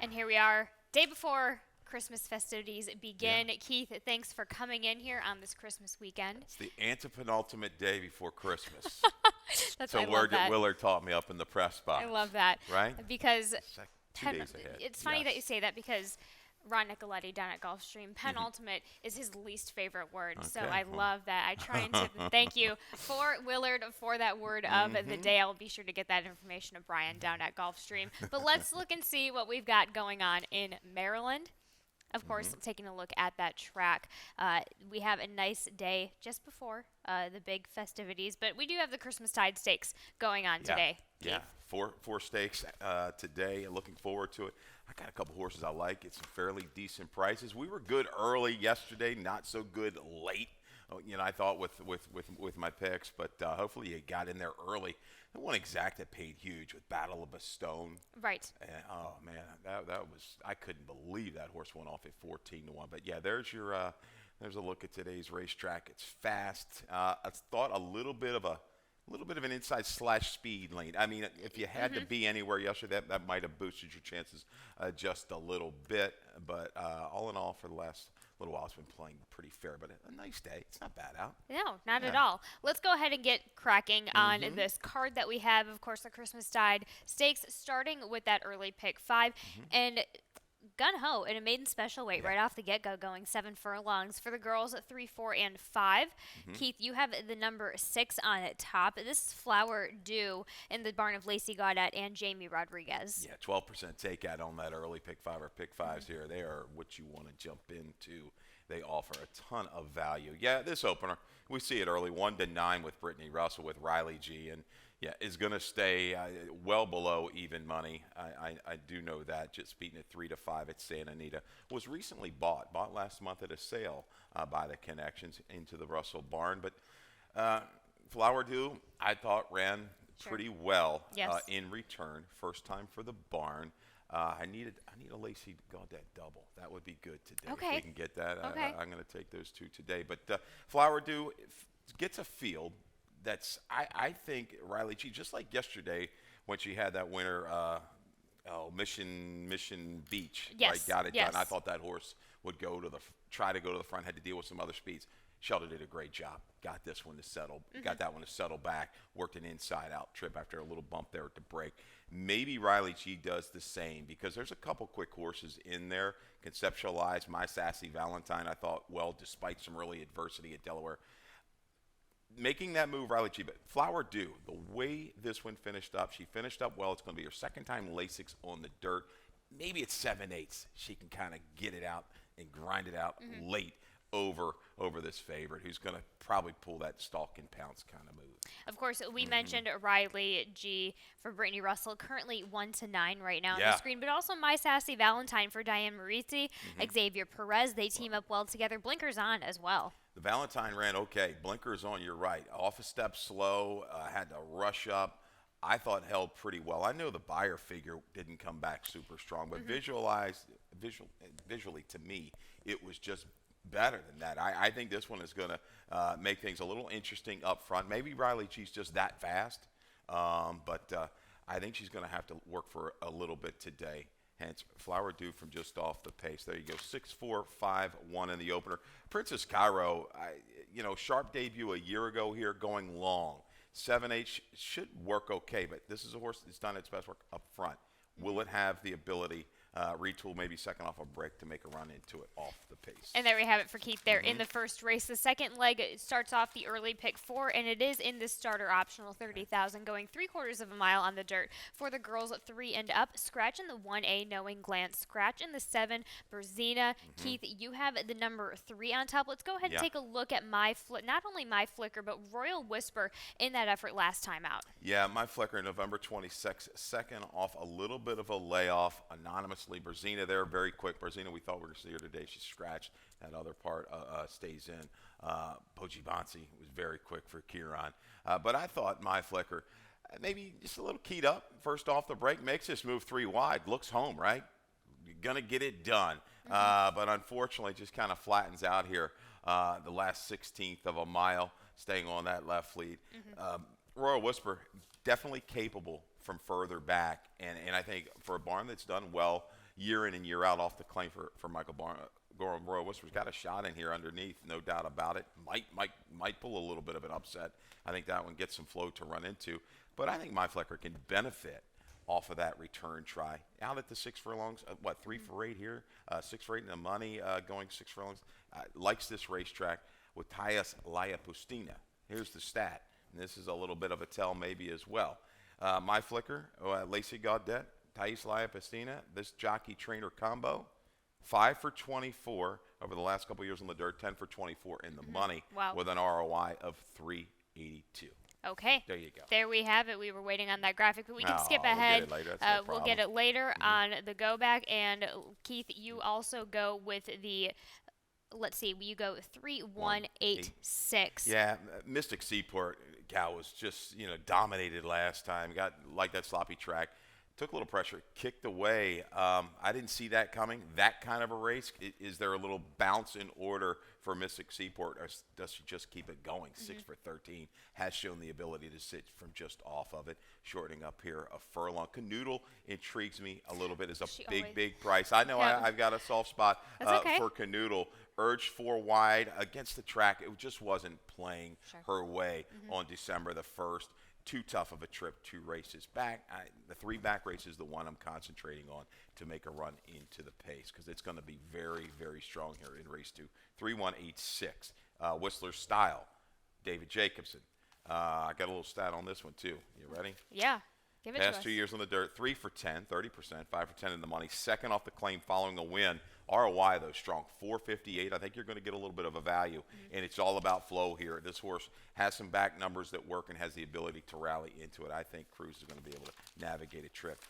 And here we are, day before Christmas festivities begin. Yeah. Keith, thanks for coming in here on this Christmas weekend. It's the antepenultimate day before Christmas. That's So I love word that that. Willard taught me up in the press I box. love that Right? because It's like 2 days ahead. it's funny that you Yes. say that because Ron Nicoletti down at Gulfstream, penultimate is his least favorite word. So Okay. I Well. love that. I try and thank you for Willard for that word of the day. I'll be sure to get that information to Brian down at Gulfstream. But let's look and see what we've got going on in Maryland. Of course, taking a look at that track, we have a nice day just before the big festivities, but we do have the Christmastide Stakes going on today. Yeah. Keith. Four stakes today. Looking forward to it. I got a couple horses I like. It's some fairly decent prices. We were good early yesterday, not so good late. I thought with my picks, but hopefully you got in there early. The one exact that paid huge with Battle of a Stone. Right. And, oh man, that was, I couldn't believe that horse went off at 14-1. But yeah, there's a look at today's racetrack. It's fast. I thought a little bit of an inside slash speed lane. I mean, if you had to be anywhere yesterday, that might have boosted your chances just a little bit. But all in all, for the last little while, it's been playing pretty fair. But a nice day. It's not bad out. No, not at Yeah. all. Let's go ahead and get cracking on this card that we have. Of course, the Christmastide Stakes, starting with that early pick 5. And gun-ho in a maiden special weight right off the get-go, going 7 furlongs for the girls at 3, 4, and 5. Keith, you have the number 6 on it top. This is Flower Dew in the barn of Lacey Gaudet and Jamie Rodriguez. Yeah, 12% takeout on that early pick 5 or pick 5s here. They are what you want to jump into. They offer a ton of value. Yeah, this opener, we see it early, 1-9 with Brittany Russell with Riley G. And yeah, is going to stay well below even money. I do know that. Just beating it 3-5 at Santa Anita. Was recently bought last month at a sale by the Connections into the Russell barn. But Flower Dew, I thought ran pretty well Yes. in return. First time for the barn. I need a Lacey Gaudet double. That would be good today. Okay. If we can get that, Okay. I'm going to take those two today. But Flower Dew gets a field. That's I think Riley G, just like yesterday when she had that winner, Mission Beach, Yes, right, got it yes. done. I thought that horse would try to go to the front, had to deal with some other speeds. Shelter did a great job. Got this one to settle. Got that one to settle back. Worked an inside-out trip after a little bump there at the break. Maybe Riley G does the same because there's a couple quick horses in there. Conceptualize My Sassy Valentine, I thought, well, despite some early adversity at Delaware. Making that move, Riley G. But Flower Dew, the way this one finished up, she finished up well. It's going to be her second time Lasix on the dirt. Maybe it's 7/8. She can kind of get it out and grind it out late over this favorite, who's going to probably pull that stalk and pounce kind of move. Of course, we mentioned Riley G for Brittany Russell, currently 1-9 right now on Yeah. the screen, but also My Sassy Valentine for Diane Marizzi, Xavier Perez. They team up well together. Blinkers on as well. The Valentine ran okay. Blinkers on, you're right. Off a step slow, had to rush up. I thought held pretty well. I know the buyer figure didn't come back super strong, but visually to me, it was just better than that. I think this one is going to make things a little interesting up front. Maybe Riley G's just that fast, but I think she's going to have to work for a little bit today. Hence, Flower Dew from just off the pace. There you go, 6-4-5-1 in the opener. Princess Cairo, sharp debut a year ago here, going long. 7-8 should work okay, but this is a horse that's done its best work up front. Will it have the ability, retool maybe second off a break to make a run into it off the pace? And there we have it for Keith there in the first race. The second leg starts off the early pick 4, and it is in the starter optional 30,000, going 3/4 of a mile on the dirt for the girls at 3 and up. Scratch in the 1A, Knowing Glance. Scratch in the 7, Berzina. Keith, you have the number 3 on top. Let's go ahead and take a look at not only My Flicker, but Royal Whisper in that effort last time out. Yeah, My Flicker, November 26th, second off a little bit of a layoff. Anonymously, Berzina there, very quick. Berzina, we thought we were going to see her today. She scratched. That other part stays in. Poji Bonsi was very quick for Kieran. But I thought My Flicker, maybe just a little keyed up. First off the break, makes this move 3 wide. Looks home, right? You're going to get it done. But unfortunately, just kind of flattens out here the last 16th of a mile, staying on that left lead. Royal Whisper, definitely capable from further back. And I think for a barn that's done well, year in and year out off the claim for Michael Gorham Royal Whistler's got a shot in here underneath, no doubt about it. Might pull a little bit of an upset. I think that one gets some flow to run into. But I think My Flicker can benefit off of that return try. Out at the 6 furlongs, 3 for 8 here, 6 for 8 in the money, going 6 furlongs. Likes this racetrack with Thais Pustina. Here's the stat, and this is a little bit of a tell maybe as well. My Flicker, Lacey Gaudet, Thais Pustina, this jockey trainer combo, 5 for 24 over the last couple years on the dirt, 10 for 24 in the money, Wow. with an ROI of 382. Okay. There you go. There we have it. We were waiting on that graphic, but we can Oh, skip we'll get ahead. it later. That's no We'll get problem. it later on the go back. And Keith, you also go with the. Let's see. You go 3-1-8-6. Yeah, Mystic Seaport gal was just dominated last time. Got like that sloppy track. Took a little pressure, kicked away. I didn't see that coming. That kind of a race. Is there a little bounce in order for Mystic Seaport, or does she just keep it going? 6 for 13 has shown the ability to sit from just off of it, shortening up here a furlong. Canoodle intrigues me a little bit. Is a big price. I know Yeah. I've got a soft spot Okay. for Canoodle. Urged 4 wide against the track. It just wasn't playing her way on December the 1st. Too tough of a trip, 2 races back. The 3 back race is the one I'm concentrating on to make a run into the pace, because it's going to be very, very strong here in race 2. 3-1-8-6. Whistler Style, David Jacobson. I got a little stat on this one too. You ready? Yeah. Give it to Past us. 2 years on the dirt, 3 for 10, 30%, 5 for 10 in the money. Second off the claim following a win. ROI, though, strong, 458. I think you're going to get a little bit of a value, and it's all about flow here. This horse has some back numbers that work and has the ability to rally into it. I think Cruz is going to be able to navigate a trip,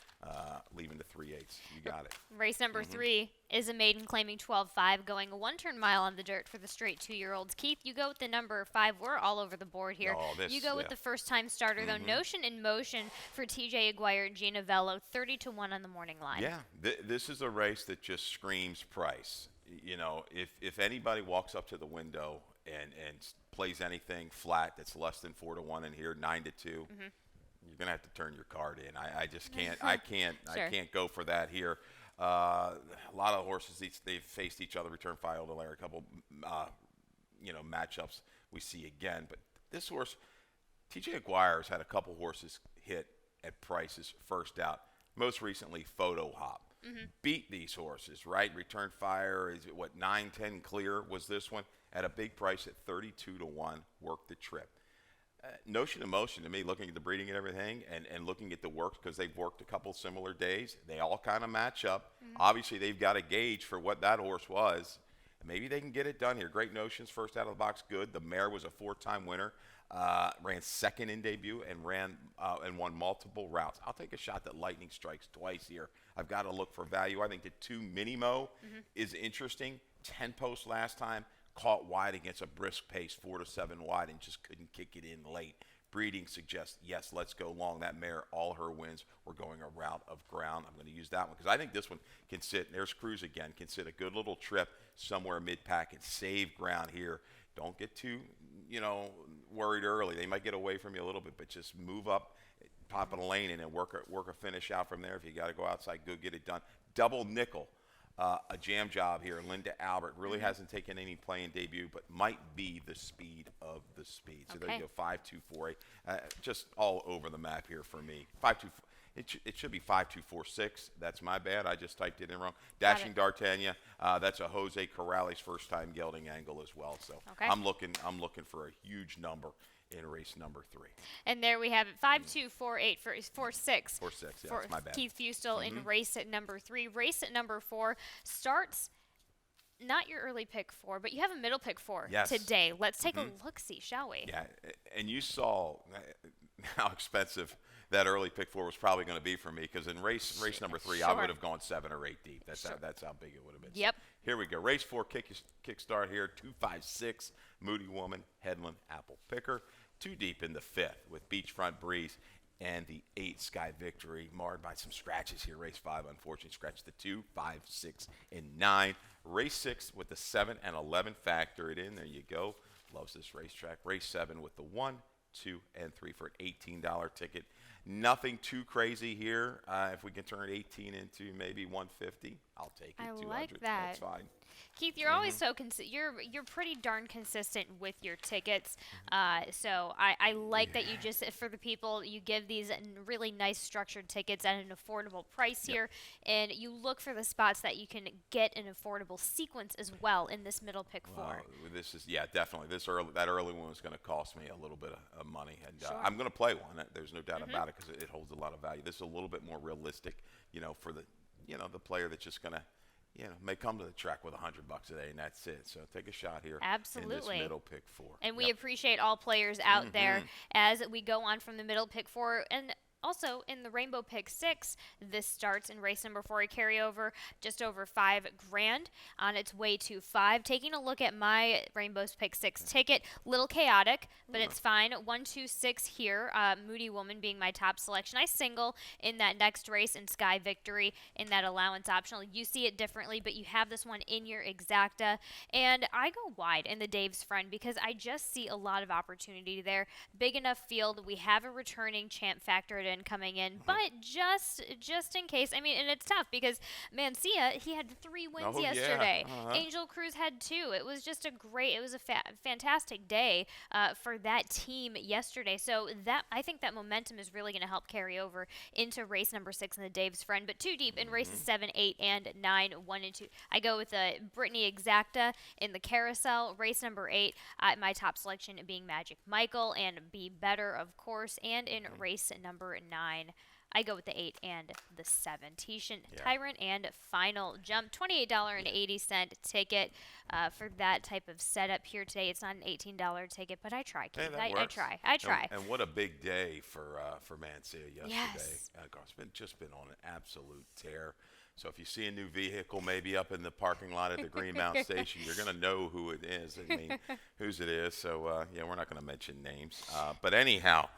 leaving the 3/8. You got it. Race number 3 is a maiden claiming 12-5, going a 1-turn mile on the dirt for the straight 2-year-olds. Keith, you go with the number 5. We're all over the board here. Oh, You go with the first-time starter, though. Notion in Motion for TJ Aguirre and Gina Vello, 30-1 on the morning line. Yeah, this is a race that just screams price. If anybody walks up to the window and plays anything flat that's less than 4-1 in here, 9-2, you're gonna have to turn your card in. I just can't. I can't. Sure. I can't go for that here. A lot of horses they've faced each other. Return File to Larry, a couple matchups we see again. But this horse, TJ Aguirre's had a couple horses hit at prices first out. Most recently, Photo Hop. Beat these horses, right? Return Fire is 9-10 clear was this one at a big price at 32-1. Worked the trip. Notion of Motion, to me, looking at the breeding and everything, and looking at the work, because they've worked a couple similar days, they all kind of match up. Obviously, they've got a gauge for what that horse was. Maybe they can get it done here. Great Notions, first out of the box, good. The mare was a 4-time winner. Ran second in debut and won multiple routes. I'll take a shot that Lightning strikes twice here. I've got to look for value. I think the 2 Minimo is interesting. 10 posts last time, caught wide against a brisk pace, 4-7 wide, and just couldn't kick it in late. Breeding suggests, yes, let's go long. That mare, all her wins were going a route of ground. I'm going to use that one because I think this one can sit, there's Cruz again, can sit a good little trip somewhere mid-pack and save ground here. Don't get too, worried early. They might get away from you a little bit, but just move up, top of the lane, and then work a finish out from there. If you got to go outside, go get it done. Double Nickel, a jam job here. Linda Albert really hasn't taken any play in debut, but might be the speed of the speed. So there you go, 5-2-4-8. Just all over the map here for me. 5-2. It should be 5-2-4-6. That's my bad. I just typed it in wrong. Dashing D'Artagnan. That's a Jose Corrales first time gelding angle as well. So I'm looking for a huge number in race number 3. And there we have it, 5-2-4-8 for 4-6. 4-6. Yeah, that's my bad. Keith Fustel in race at number 3. Race at number 4 starts. Not your early pick 4, but you have a middle pick 4 today. Let's take a look-see, shall we? Yeah, and you saw how expensive that early pick 4 was probably going to be for me, because in race number 3, I would have gone 7 or 8 deep. That's how big it would have been. Yep. So here we go. Race 4 kickstart here. 2-5-6 Moody Woman, Headland, Apple Picker. 2 deep in the 5th with Beachfront Breeze and the 8 Sky Victory, marred by some scratches here. Race 5, unfortunately, scratched the 2, 5, 6, and 9. Race 6 with the 7 and 11 factor it in. There you go. Loves this racetrack. Race 7 with the 1, 2, and 3 for an $18 ticket. Nothing too crazy here. If we can turn 18 into maybe 150, I'll take it. I 200. like that. That's fine. Keith, you're always so you're pretty darn consistent with your tickets. So I like that you just for the people you give these really nice structured tickets at an affordable price here, and you look for the spots that you can get an affordable sequence as well in this middle pick Well, four. this is definitely that early one was going to cost me a little bit of money, and Sure. I'm going to play one. There's no doubt about it because it holds a lot of value. This is a little bit more realistic, for the the player that's just going to may come to the track with $100 a day, and that's it. So take a shot here Absolutely. in this middle pick four. And we appreciate all players out there as we go on from the middle pick four. And also in the Rainbow Pick 6, this starts in race number 4, a carryover just over $5,000 on its way to 5. Taking a look at my Rainbow's Pick 6 ticket, little chaotic, but it's fine. 1, 2, 6 here. Moody Woman being my top selection. I single in that next race in Sky Victory in that allowance optional. You see it differently, but you have this one in your exacta. And I go wide in the Dave's Friend because I just see a lot of opportunity there. Big enough field. We have a returning champ factored in coming in, but just in case, I mean, and it's tough because Mancia, he had 3 wins yesterday. Angel Cruz had 2. It was just it was a fantastic day for that team yesterday. So that I think that momentum is really going to help carry over into race number 6 in the Dave's Friend. But too deep in races 7, 8, and 9, 1 and 2. I go with the Brittany Exacta in the Carousel. Race number 8, my top selection being Magic Michael and Be Better, of course. And in race number 9, I go with the 8 and the 7. Tyrant and Final Jump. $28.80 ticket for that type of setup here today. It's not an $18 ticket, but I try, Keith. I try. And what a big day for Mancia yesterday. Yes. It's just been on an absolute tear. So if you see a new vehicle maybe up in the parking lot at the Greenmount Station, you're going to know who it is. I mean, whose it is. So, we're not going to mention names. But anyhow,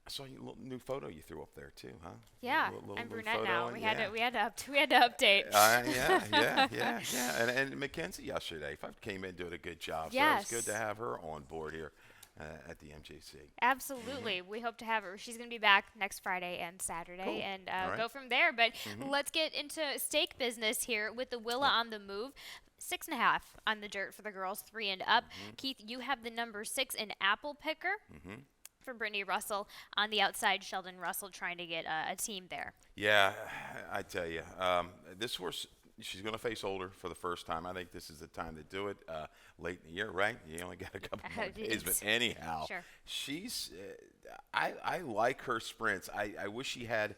I saw your little new photo you threw up there too, huh? Yeah, little I'm new brunette photo, now. and We had to update. Yeah. And Mackenzie yesterday came in doing a good job. Yes. So it's good to have her on board here at the MJC. Absolutely. We hope to have her. She's going to be back next Friday and Saturday Cool. and All right. go from there. But let's get into stake business here with the Willa on the move. 6.5 on the dirt for the girls, 3 and up. Keith, you have the number 6 in Apple Picker. For Brittany Russell on the outside, Sheldon Russell trying to get a team there. Yeah, I tell you, this horse, she's going to face older for the first time. I think this is the time to do it. Late in the year, right? You only got a couple more days. But anyhow, Sure. she's. I like her sprints. I wish she had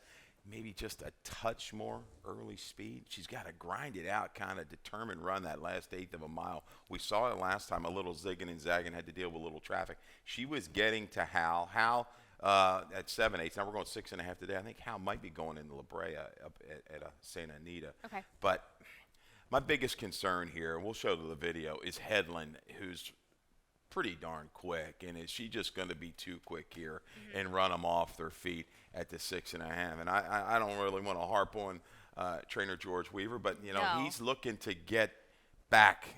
maybe just a touch more early speed. She's got to grind it out, kind of determined run that last eighth of a mile. We saw it last time, a little zigging and zagging, had to deal with a little traffic. She was getting to Hal. Hal at 7/8. Now we're going 6.5 today. I think Hal might be going into La Brea up at Santa Anita. Okay. But my biggest concern here, and we'll show the video, is Headland, who's pretty darn quick. And is she just going to be too quick here and run them off their feet at the 6.5? And I don't really want to harp on trainer George Weaver, but No. he's looking to get back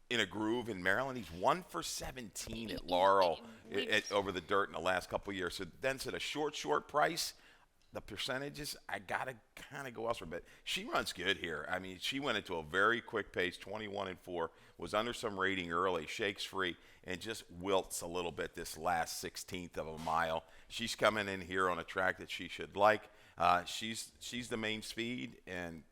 in a groove in Maryland. He's 1 for 17 at Laurel over the dirt in the last couple of years. So then at a short price, the percentages, I got to kind of go elsewhere. But she runs good here. I mean, she went into a very quick pace, 21 and 4, was under some rating early, shakes free, and just wilts a little bit this last 16th of a mile. She's coming in here on a track that she should like. She's the main speed, and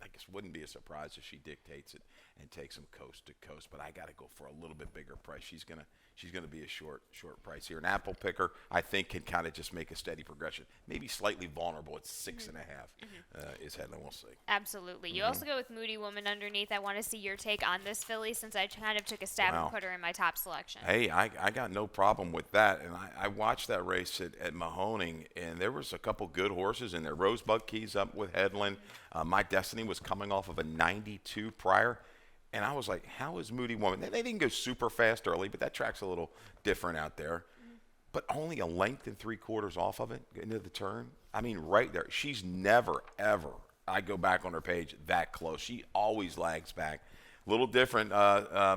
I guess wouldn't be a surprise if she dictates it and takes them coast to coast. But I got to go for a little bit bigger price. She's gonna be a short price here. An Apple Picker, I think, can kind of just make a steady progression. Maybe slightly vulnerable at 6.5 is Headland. We'll see. Absolutely. You also go with Moody Woman underneath. I want to see your take on this filly since I kind of took a stab and put her in my top selection. Hey, I got no problem with that. And I watched that race at Mahoning, and there was a couple good horses in there. Rosebud Keys up with Headland. My Destiny was coming off of a 92 prior. And I was like, how is Moody Woman? They didn't go super fast early, but that track's a little different out there. But only a length and 3/4 off of it into the turn. I mean, right there. She's never, ever, I go back on her page, that close. She always lags back. little different.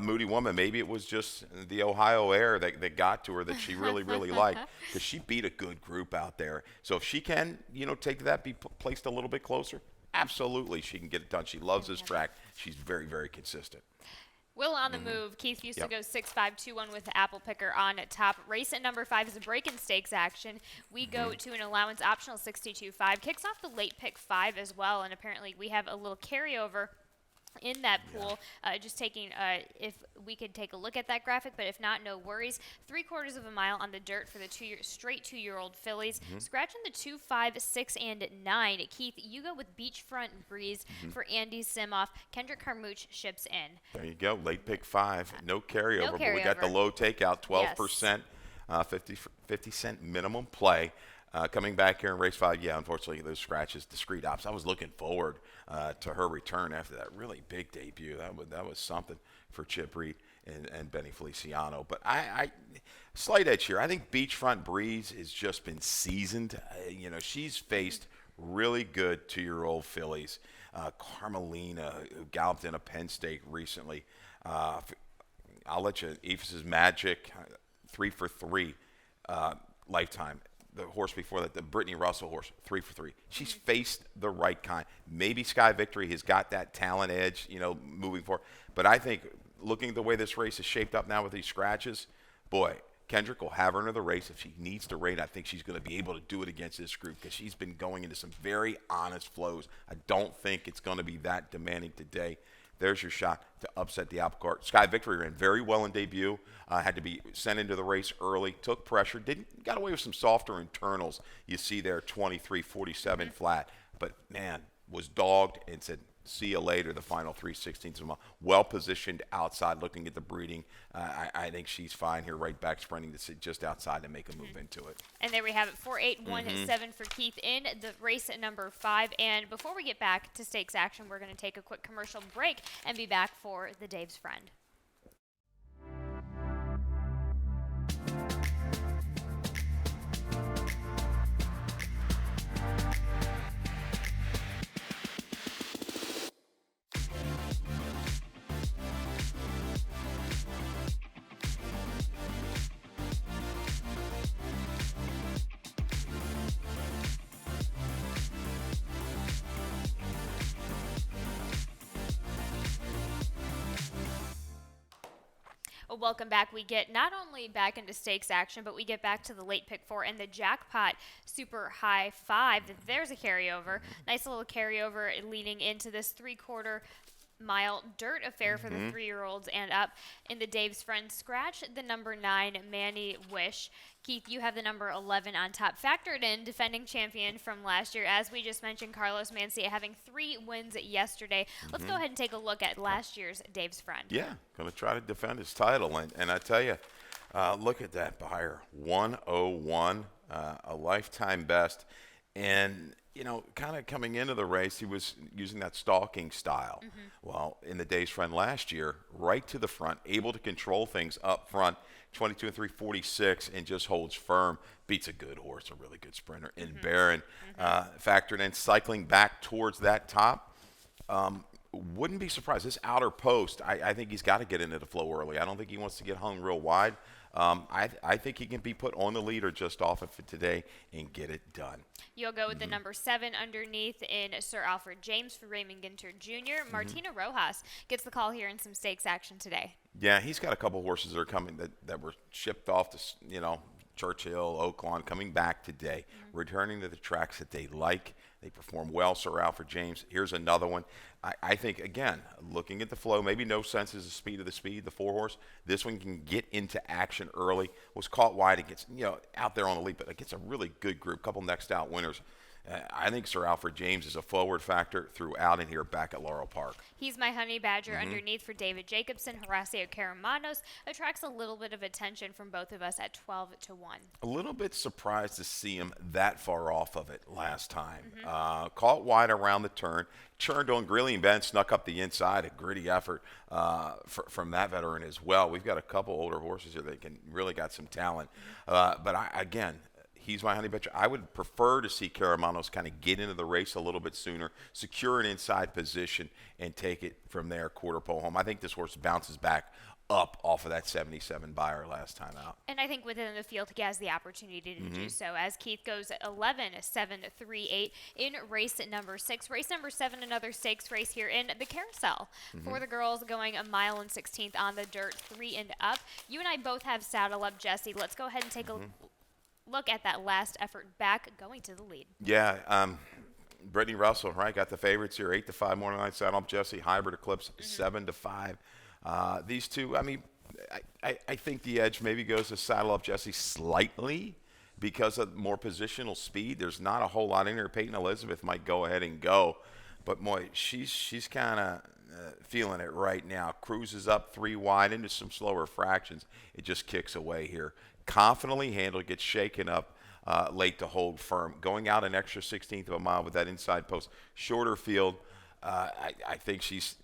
Moody Woman. Maybe it was just the Ohio air that got to her that she really, really liked, because she beat a good group out there. So if she can, take that, be placed a little bit closer, absolutely she can get it done. She loves this track. She's very, very consistent. Will on the move. Keith Fuso Yep. goes 6-5-2-1 with the Apple Picker on top. Race at number 5 is a break-in stakes action. We go to an allowance optional 62.5. Kicks off the late pick 5 as well, and apparently we have a little carryover in that pool. Just taking, if we could take a look at that graphic, but if not, no worries. 3/4 of a mile on the dirt for the straight 2-year-old fillies. Scratching the 2, 5, 6, and 9. Keith, you go with Beachfront Breeze for Andy Simoff. Kendrick Carmouche ships in. There you go. Late pick 5. No carriover, No but we got the carryover. low takeout, 12%, 50-cent minimum play. Coming back here in race 5, unfortunately, those scratches, discrete ops. I was looking forward to her return after that really big debut. That was something for Chip Reed and Benny Feliciano. But I slight edge here. I think Beachfront Breeze has just been seasoned. She's faced really good 2-year-old fillies. Carmelina, who galloped in a Penn State recently. I'll let you. Ephesus Magic, 3 for 3, lifetime. The horse before that, the Brittany Russell horse, 3 for 3. She's faced the right kind. Maybe Sky Victory has got that talent edge, moving forward. But I think, looking at the way this race is shaped up now with these scratches, boy, Kendrick will have her into the race. If she needs to rate, I think she's going to be able to do it against this group, because she's been going into some very honest flows. I don't think it's going to be that demanding today. There's your shot to upset the apple cart. Sky Victory ran very well in debut. Had to be sent into the race early. Took pressure. Got away with some softer internals. You see there, 23.47 flat. But, man, was dogged and said, see you later, the final 3/16 of a mile. Well positioned outside, looking at the breeding. I think she's fine here, right back, sprinting to sit just outside and make a move into it. And there we have it, 4-8-1-7 for Keith in the race at number 5. And before we get back to stakes action, we're going to take a quick commercial break and be back for the Dave's Friend. Welcome back. We get not only back into stakes action, but we get back to the late pick 4 and the jackpot super high 5. There's a carryover. Nice little carryover leading into this 3/4 mile dirt affair for the 3-year-olds and up. In the Dave's Friend, scratch the number 9, Manny Wish. Keith, you have the number 11 on top. Factored in, defending champion from last year. As we just mentioned, Carlos Mencia having 3 wins yesterday. Let's go ahead and take a look at last year's Dave's Friend. Yeah, going to try to defend his title. And I tell you, look at that buyer, 101, a lifetime best. And, kind of coming into the race, he was using that stalking style. Well, in the Dave's Friend last year, right to the front, able to control things up front, 22 and 346, and just holds firm. Beats a good horse, a really good sprinter in Barron. Factored in, cycling back towards that top. Wouldn't be surprised. This outer post, I think he's got to get into the flow early. I don't think he wants to get hung real wide. I think he can be put on the lead or just off of it today and get it done. You'll go with the number 7 underneath in Sir Alfred James for Raymond Ginter Jr. Martina Rojas gets the call here in some stakes action today. Yeah, he's got a couple horses that are coming that were shipped off to, Churchill, Oaklawn, coming back today, returning to the tracks that they like. They perform well, Sir Alfred James. Here's another one. I think, again, looking at the flow, maybe no sense is the speed of the 4-horse. This one can get into action early. Was caught wide. It gets, out there on the lead, but it gets a really good group. Couple next out winners. I think Sir Alfred James is a forward factor throughout in here back at Laurel Park. He's my honey badger underneath for David Jacobson. Horacio Caramanos attracts a little bit of attention from both of us at 12-1. A little bit surprised to see him that far off of it last time. Caught wide around the turn. Churned on Greeley and Ben, snuck up the inside. A gritty effort from that veteran as well. We've got a couple older horses here that can really got some talent. But again, he's my honey badger. I would prefer to see Caramanos kind of get into the race a little bit sooner, secure an inside position, and take it from there, quarter pole home. I think this horse bounces back up off of that 77 buyer last time out. And I think within the field, he has the opportunity to do so as Keith goes 11-7-3-8 in race number 6. Race number 7, another stakes race here in the Carousel for the girls, going 1 mile and 16th on the dirt, 3 and up. You and I both have Saddle Up Jesse. Let's go ahead and take a look at that last effort back, going to the lead. Yeah, Brittany Russell, right? Got the favorites here, 8-5 morning line. Saddle Up Jesse, Hybrid Eclipse, 7-5. These two, I mean, I think the edge maybe goes to Saddle Up Jesse slightly because of more positional speed. There's not a whole lot in there. Peyton Elizabeth might go ahead and go, but boy, she's kind of feeling it right now. Cruises up 3 wide into some slower fractions. It just kicks away here. Confidently handled, gets shaken up late to hold firm. Going out an extra 16th of a mile with that inside post. Shorter field. I think she's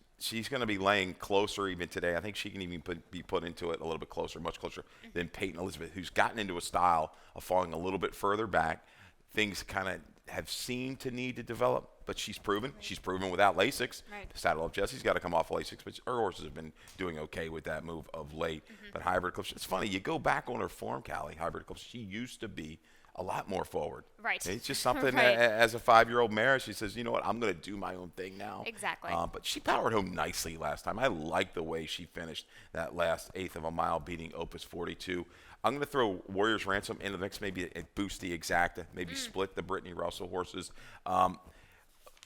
going to be laying closer even today. I think she can even be put into it a little bit closer, much closer than Peyton Elizabeth, who's gotten into a style of falling a little bit further back. Things kind of have seemed to need to develop, but she's proven. She's proven without Lasix. Right. Saddle Up Jesse's got to come off Lasix, but her horses have been doing okay with that move of late. But Hybrid Eclipse, it's funny. You go back on her form, Callie, Hybrid Eclipse, she used to be a lot more forward. Right. It's just something Right. as a 5-year-old mare, she says, you know what, I'm going to do my own thing now. Exactly. But she powered home nicely last time. I like the way she finished that last 1/8 of a mile, beating Opus 42. I'm going to throw Warriors Ransom into the mix. Maybe it boosts the exacta. Maybe split the Brittany Russell horses.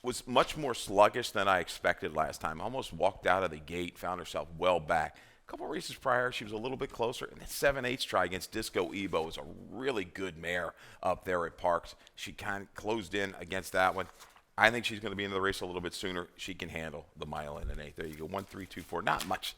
Was much more sluggish than I expected last time. Almost walked out of the gate, found herself well back. A couple races prior, she was a little bit closer. And that 7/8 try against Disco Ebo was a really good mare up there at Parks. She kind of closed in against that one. I think she's going to be in the race a little bit sooner. She can handle the mile and an 1/8. There you go, 1, 3, 2, 4. Not much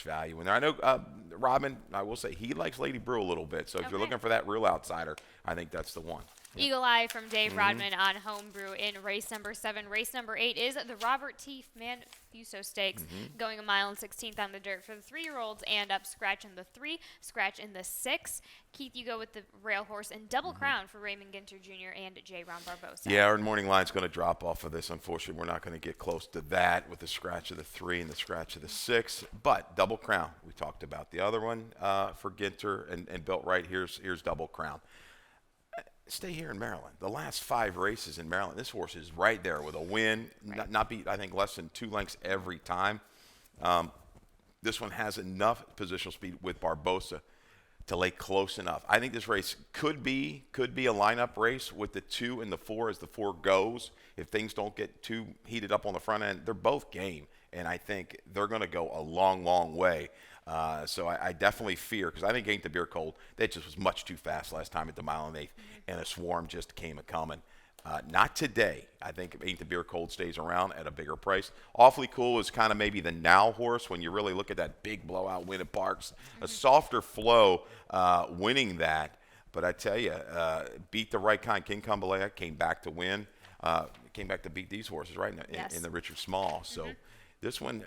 value in there. I know Robin, I will say, he likes Lady Brew a little bit. So if you're looking for that real outsider, I think that's the one. Eagle Eye from Dave Rodman on Homebrew in race number 7. Race number 8 is the Robert T Man Fuso Stakes, going 1 mile and 16th on the dirt for the 3-year-olds and up. Scratch in the 3, scratch in the 6. Keith, you go with the rail horse and Double Crown for Raymond Ginter Jr. and J. Ron Barbosa. Yeah, our morning line's going to drop off of this. Unfortunately, we're not going to get close to that with the scratch of the 3 and the scratch of the 6. But Double Crown, we talked about the other one for Ginter and built right. Here's Double Crown. Stay here in Maryland. The last 5 races in Maryland, this horse is right there with a win. Right. Not beat, I think, less than 2 lengths every time. This one has enough positional speed with Barbosa to lay close enough. I think this race could be a lineup race with the 2 and the 4 as the 4 goes. If things don't get too heated up on the front end, they're both game, and I think they're going to go a long, long way. So I definitely fear, because I think Ain't the Beer Cold, that just was much too fast last time at the mile and 1/8, and a swarm just came a-coming. Not today. I think Ain't the Beer Cold stays around at a bigger price. Awfully Cool is kind of maybe the now horse when you really look at that big blowout win at Parks. A softer flow winning that. But I tell you, beat the right kind. King Kambalea came back to win. Came back to beat these horses right in the Richard Small. So this one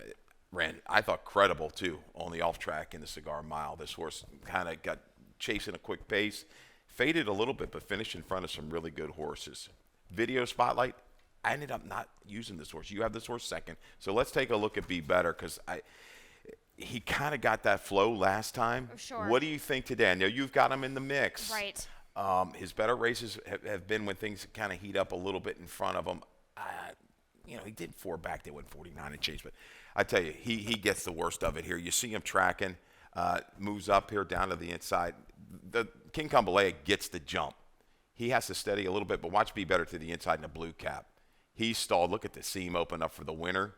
ran, I thought, credible too on the off track in the Cigar Mile. This horse kind of got chasing a quick pace, faded a little bit, but finished in front of some really good horses. Video spotlight, I ended up not using this horse. You have this horse second. So let's take a look at Be Better, because he kind of got that flow last time. Sure. What do you think today? I know you've got him in the mix. Right. His better races have been when things kind of heat up a little bit in front of him. He did 4 back. They went 49 and change, but I tell you, he gets the worst of it here. You see him tracking, moves up here down to the inside. The King Kambalea gets the jump. He has to steady a little bit, but watch Be Better to the inside in the blue cap. He stalled. Look at the seam open up for the winner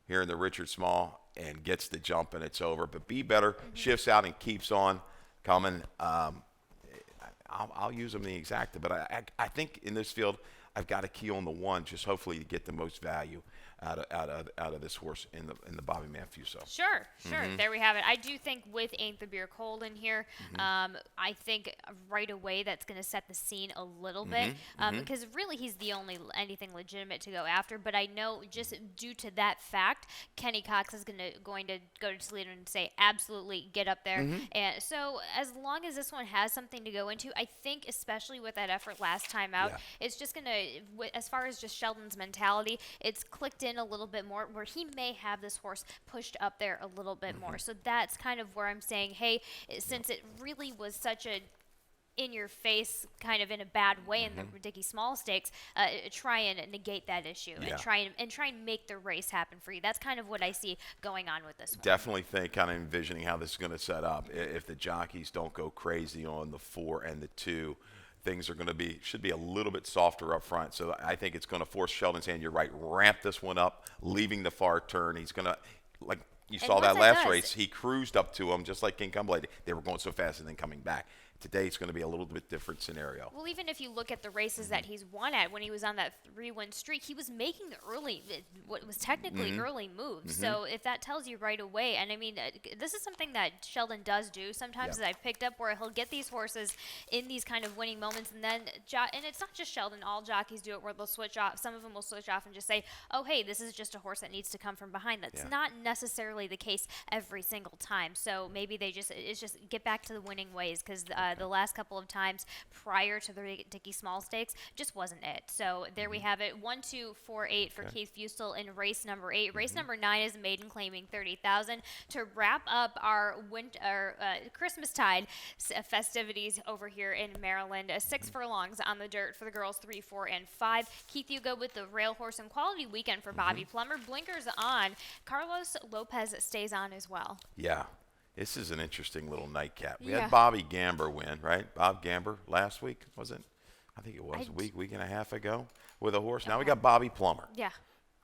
here in the Richard Small and gets the jump, and it's over. But Be Better shifts out and keeps on coming. I'll use him in the exacta, but I think in this field I've got a key on the 1, just hopefully to get the most value out of this horse in the Bobby Man Fuso. Sure. There we have it. I do think with Ain't the Beer Cold in here, I think right away that's going to set the scene a little bit because really he's the only anything legitimate to go after. But I know just due to that fact, Kenny Cox is going to go to Toledo and say absolutely get up there. And so as long as this one has something to go into, I think especially with that effort last time out, it's just going to, as far as just Sheldon's mentality, it's clicked in a little bit more where he may have this horse pushed up there a little bit more. So that's kind of where I'm saying, hey, since it really was such a in your face kind of in a bad way in the Dickie Small Stakes, try and negate that issue and try and make the race happen for you. That's kind of what I see going on with this one. Definitely think, kind of envisioning how this is going to set up. If the jockeys don't go crazy on the 4 and the 2, things are going to should be a little bit softer up front. So I think it's going to force Sheldon's hand. You're right. Ramp this one up, leaving the far turn. He's going to, like you saw that last race, he cruised up to him just like King Cumberland. They were going so fast and then coming back. Today it's going to be a little bit different scenario. Well, even if you look at the races that he's won at, when he was on that 3-win streak, he was making what was technically early moves. So if that tells you right away, and I mean, this is something that Sheldon does do sometimes that I've picked up, where he'll get these horses in these kind of winning moments, and then, and it's not just Sheldon, all jockeys do it, where they'll switch off. Some of them will switch off and just say, oh, hey, this is just a horse that needs to come from behind. That's not necessarily the case every single time. So maybe it's just get back to the winning ways, because the last couple of times prior to the Dickie Small Stakes just wasn't it. So there we have it. 1, 2, 4, 8 for Keith Fusel in race number 8. Race number 9 is maiden claiming 30,000 to wrap up our Christmastide festivities over here in Maryland. 6 furlongs on the dirt for the girls, 3, 4, and 5. Keith, you go with the rail horse and quality weekend for Bobby Plummer. Blinkers on. Carlos Lopez stays on as well. Yeah. This is an interesting little nightcap. We had Bobby Gamber win, right? Bob Gamber last week, was it? I think it was a week and a half ago with a horse. Now we got Bobby Plummer. Yeah.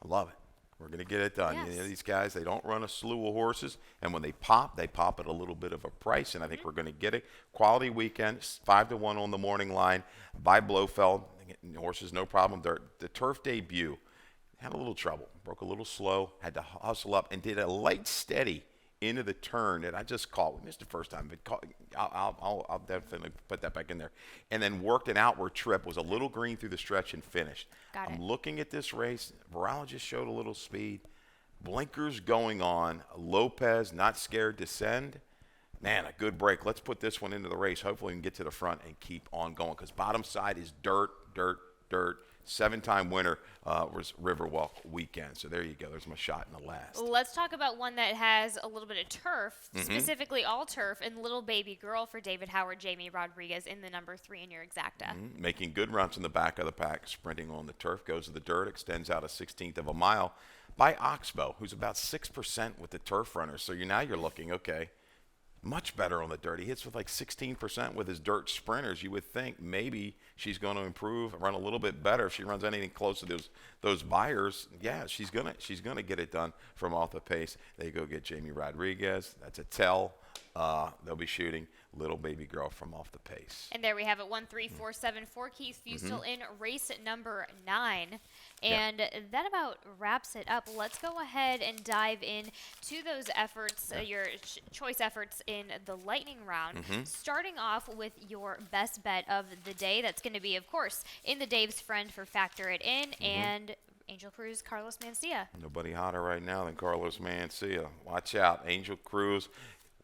I love it. We're going to get it done. Yes. You know, these guys, they don't run a slew of horses, and when they pop at a little bit of a price, and I think we're going to get it. Quality weekend, 5-1 on the morning line by Blofeld. Horses, no problem. The turf debut had a little trouble. Broke a little slow, had to hustle up, and did a light steady into the turn that I just caught. We missed the first time, but I'll definitely put that back in there. And then worked an outward trip, was a little green through the stretch and finished. I'm looking at this race. Laurel just showed a little speed. Blinkers going on. Lopez not scared to send. Man, a good break. Let's put this one into the race. Hopefully we can get to the front and keep on going, because bottom side is dirt. 7-time winner was Riverwalk weekend. So there you go. There's my shot in the last. Let's talk about one that has a little bit of turf, specifically all turf, and Little Baby Girl for David Howard, Jamie Rodriguez in the number 3 in your exacta. Making good runs in the back of the pack, sprinting on the turf, goes to the dirt, extends out a 16th of a mile by Oxbow, who's about 6% with the turf runners. So now you're looking, okay, much better on the dirt. He hits with like 16% with his dirt sprinters. You would think maybe she's going to improve, run a little bit better if she runs anything close to those buyers. Yeah, she's gonna get it done from off the pace. They go get Jamie Rodriguez. That's a tell. They'll be shooting Little Baby Girl from off the pace. And there we have it. 1, 3, 4, 7 for Keith Fusel in race number 9. And that about wraps it up. Let's go ahead and dive in to those efforts, your choice efforts in the lightning round. Starting off with your best bet of the day. That's going to be, of course, in the Dave's Friend for Factor It In and Angel Cruz, Carlos Mencia. Nobody hotter right now than Carlos Mencia. Watch out. Angel Cruz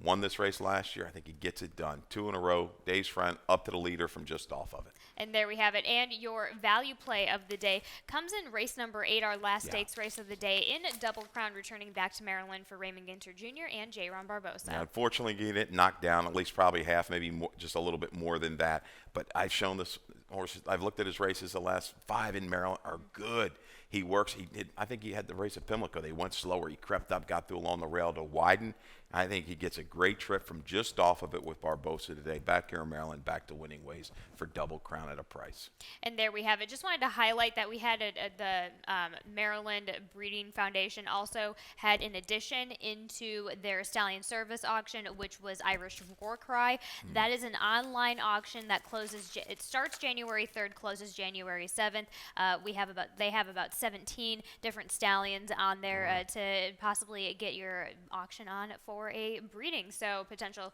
won this race last year. I think he gets it done. 2 in a row. Dave's Friend up to the leader from just off of it. And there we have it. And your value play of the day comes in race number 8, our last stakes race of the day, in Double Crown, returning back to Maryland for Raymond Ginter Jr. and J. Ron Barbosa. Now, unfortunately, he didn't knock down at least probably half, maybe more, just a little bit more than that. But I've shown this horse. I've looked at his races. The last 5 in Maryland are good. He works. I think he had the race at Pimlico. They went slower. He crept up, got through along the rail to widen. I think he gets a great trip from just off of it with Barbosa today. Back here in Maryland, back to winning ways for Double Crown at a price. And there we have it. Just wanted to highlight that we had the Maryland Breeding Foundation also had an addition into their stallion service auction, which was Irish War Cry. That is an online auction that closes. It starts January January 3rd, closes January 7th. They have about 17 different stallions on there to possibly get your auction on for a breeding. So potential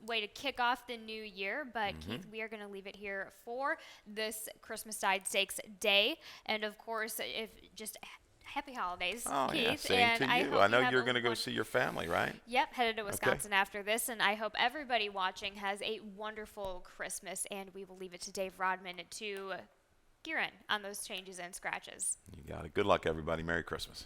way to kick off the new year. But Keith, we are going to leave it here for this Christmastide Stakes day, and of course, if just happy holidays, Oh, Keith. yeah, same And to I you. hope I know have you're a going to go see your family, right? Yep, headed to Wisconsin after this, and I hope everybody watching has a wonderful Christmas, and we will leave it to Dave Rodman to gear in on those changes and scratches. You got it. Good luck, everybody. Merry Christmas.